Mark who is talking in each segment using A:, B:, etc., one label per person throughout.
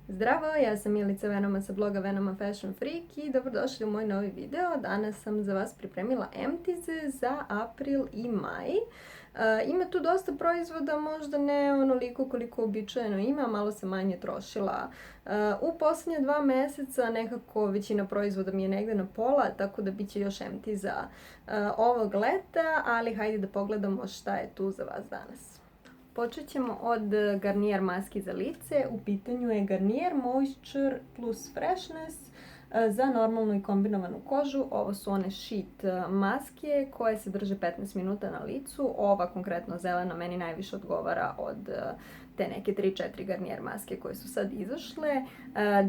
A: Zdravo, ja sam Milica Venoma sa bloga Venoma Fashion Freak i dobrodošli u moj novi video. Danas sam za vas pripremila emptize za april i maj. Ima tu dosta proizvoda, možda ne onoliko koliko običajno ima, malo sam manje trošila. U posljednje 2 meseca nekako većina proizvoda mi je negde na pola, tako da bit će još emptiza ovog leta, ali hajde da pogledamo šta je tu za vas danas. Počet ćemo od Garnier maski za lice. U pitanju je Garnier Moisture plus Freshness za normalnu i kombinovanu kožu. Ovo su one sheet maske koje se drže 15 minuta na licu. Ova konkretno zelena meni najviše odgovara od te neke 3-4 Garnier maske koje su sad izašle.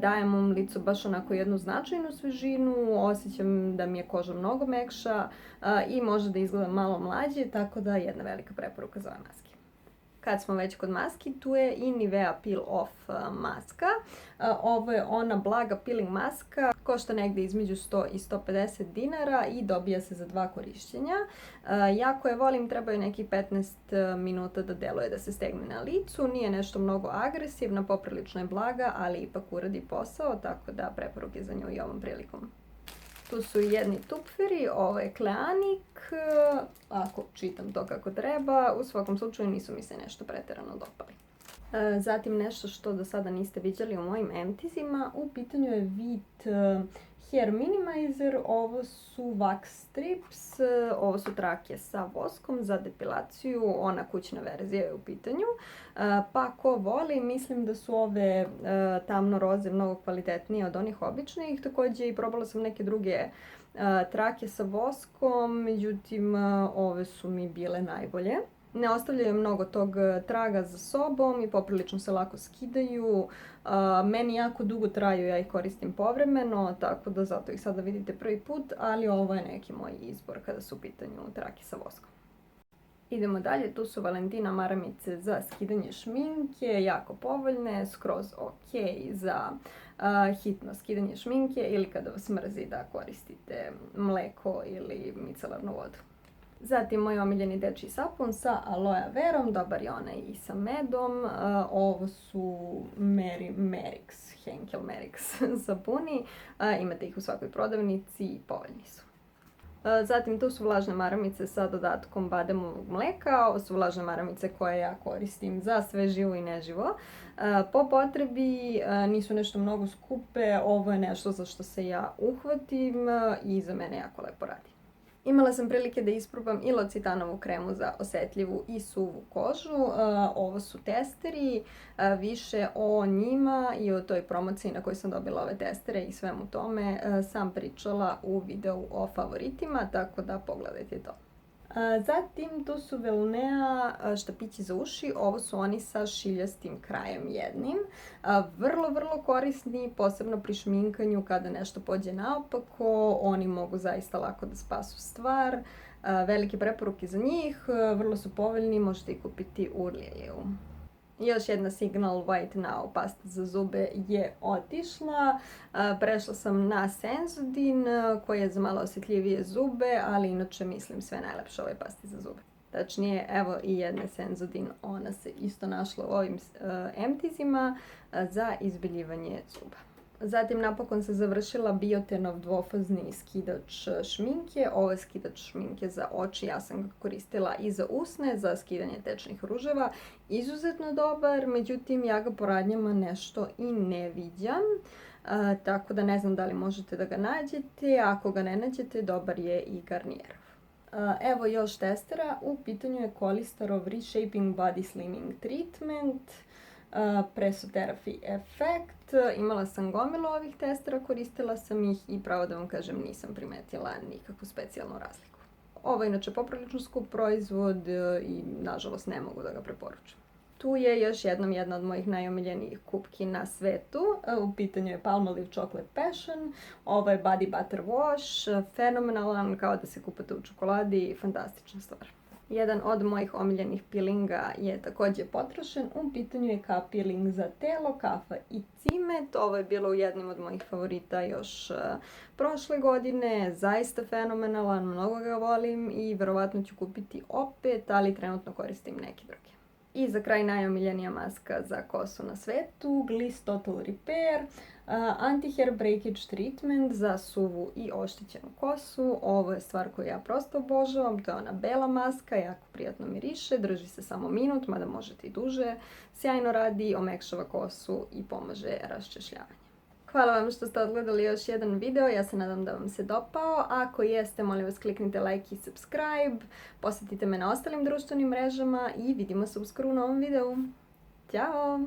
A: Daje mom licu baš onako jednu značajnu svežinu, osjećam da mi je koža mnogo mekša i može da izgleda malo mlađe, tako da jedna velika preporuka za ove maske. Kad smo već kod maski, tu je i Nivea Peel Off maska. Ovo je ona blaga peeling maska, košta negde između 100 i 150 dinara i dobija se za 2 korišćenja. Jako je volim, treba je nekih 15 minuta da deluje da se stegne na licu. Nije nešto mnogo agresivna, poprilično je blaga, ali ipak uradi posao, tako da preporuke za nju i ovom prilikom. Tu su i jedni tupferi, ovo je Kleanik, ako čitam to kako treba, u svakom slučaju nisu mi se nešto pretjerano dopali. Zatim nešto što do sada niste vidjeli u mojim emptizima, u pitanju je Vit Hair Minimizer, ovo su wax strips, ovo su trake sa voskom za depilaciju, ona kućna verzija je u pitanju. Pa ko voli, mislim da su ove tamno roze mnogo kvalitetnije od onih običnih. Također i probala sam neke druge trake sa voskom, međutim ove su mi bile najbolje. Ne ostavljaju mnogo tog traga za sobom i poprilično se lako skidaju. Meni jako dugo traju, ja ih koristim povremeno, tako da zato ih sada vidite prvi put, ali ovo je neki moj izbor kada su u pitanju trake sa voskom. Idemo dalje, tu su Valentina maramice za skidanje šminke, jako povoljne, skroz ok za hitno skidanje šminke ili kada vas mrzi da koristite mleko ili micelarnu vodu. Zatim moj omiljeni dečji sapun sa aloe verom, dobar je onaj i sa medom. Ovo su Henkel Merix sapuni, imate ih u svakoj prodavnici i povoljni su. Zatim tu su vlažne maramice sa dodatkom bademovog mleka, ovo su vlažne maramice koje ja koristim za sve živo i neživo. Po potrebi nisu nešto mnogo skupe, ovo je nešto za što se ja uhvatim i za mene jako lepo radi. Imala sam prilike da isprobam i L'Occitanovu kremu za osjetljivu i suvu kožu. Ovo su testeri, više o njima i o toj promociji na kojoj sam dobila ove testere i svemu tome sam pričala u videu o favoritima, tako da pogledajte to. Zatim tu su Velnea štapići za uši, ovo su oni sa šiljastim krajem jednim. Vrlo korisni, posebno pri šminkanju kada nešto pođe naopako, oni mogu zaista lako da spasu stvar. Velike preporuke za njih, vrlo su povoljni, možete ih kupiti u Liliju. Još jedna Signal White Now pasta za zube je otišla. Prešla sam na Sensodyne koji je za malo osjetljivije zube, ali inače mislim sve najlepše ove pasti za zube. Tačnije, evo i jedne Sensodyne, ona se isto našla u ovim emptizima za izbeljivanje zuba. Zatim napokon se završila Biotenov dvofazni skidač šminke. Ovo je skidač šminke za oči, ja sam ga koristila i za usne, za skidanje tečnih ruževa. Izuzetno dobar, međutim ja ga po radnjama nešto i ne viđam. Tako da ne znam da li možete da ga nađete, ako ga ne nađete dobar je i Garnierov. Evo još testera, u pitanju je Kolistarov Reshaping Body Slimming Treatment. Presotherapy efekt. Imala sam gomilu ovih testera, koristila sam ih i pravo da vam kažem nisam primetila nikakvu specijalnu razliku. Ovo je inače poprilično skup proizvod i nažalost ne mogu da ga preporučim. Tu je još jedna od mojih najomiljenijih kupki na svetu. U pitanju je Palmolive Chocolate Passion. Ovo je Body Butter Wash, fenomenalan, kao da se kupate u čokoladi, fantastična stvar. Jedan od mojih omiljenih peelinga je također potrošen. U pitanju je K-peeling za telo, kafa i cimet. Ovo je bilo u jednim od mojih favorita još prošle godine. Zaista fenomenalan, mnogo ga volim i verovatno ću kupiti opet, ali trenutno koristim neki drugi. I za kraj najomiljenija maska za kosu na svetu, Gliss Total Repair, Anti-Hair Breakage Treatment za suvu i oštećenu kosu. Ovo je stvar koju ja prosto obožavam, to je ona bela maska, jako prijatno miriše, drži se samo minut, mada možete i duže, sjajno radi, omekšava kosu i pomaže raščešljavanje. Hvala vam što ste odgledali još jedan video, ja se nadam da vam se dopao. Ako jeste, molim vas kliknite like i subscribe, posjetite me na ostalim društvenim mrežama i vidimo se uskoro u novom videu. Ćao!